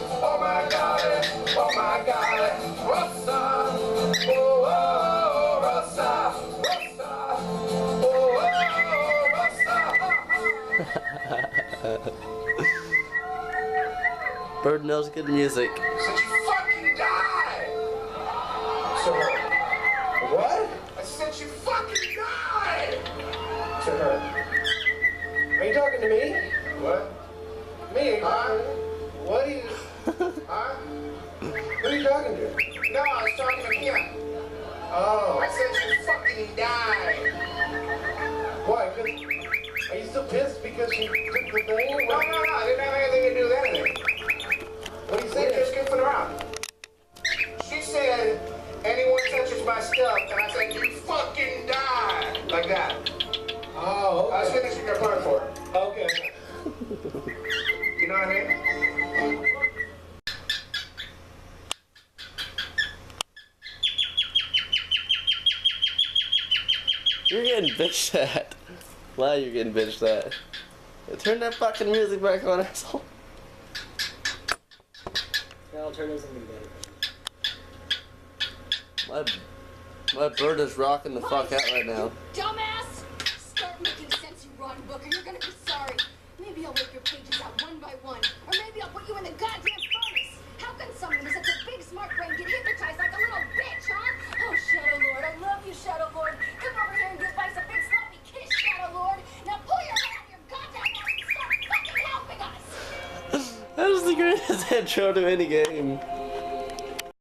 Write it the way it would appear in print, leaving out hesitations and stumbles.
Oh my God, oh my God, Rosa, oh, oh, Rosa, Rosa, oh, oh, Rosa. Bird knows good music. Said you fucking die! To her. What? I said you fucking die! To her. Are you talking to me? What? Me? Huh? What are you... Huh? Who are you talking to? No, I was talking to him. Oh. I said you fucking die. Why? Are you still pissed because she took the thing? No, no, no. It didn't have anything to do with anything. What do you say? Just goofing around. She said, anyone touches my stuff, and I said, you fucking die. Like that. Oh, okay. I was finishing your part for her. Okay. You know what I mean? You're getting bitched at. Why you're getting bitched at? Turn that fucking music back on, asshole. I'll turn on something better. My bird is rocking the fuck out right now. Dumbass! Start making sense, you rotten book, or you're gonna be sorry. Maybe I'll rip your pages out one by one, or maybe I'll put you in the goddamn furnace. How can someone with such a big smart brain get hypnotized like a little bitch, huh? Oh, Shadow Lord, I love you, Shadow Lord. Come over here and give Vice a big sloppy kiss, Shadow Lord. Now pull your head out of your goddamn ass and start fucking helping us! That was the greatest intro to any game.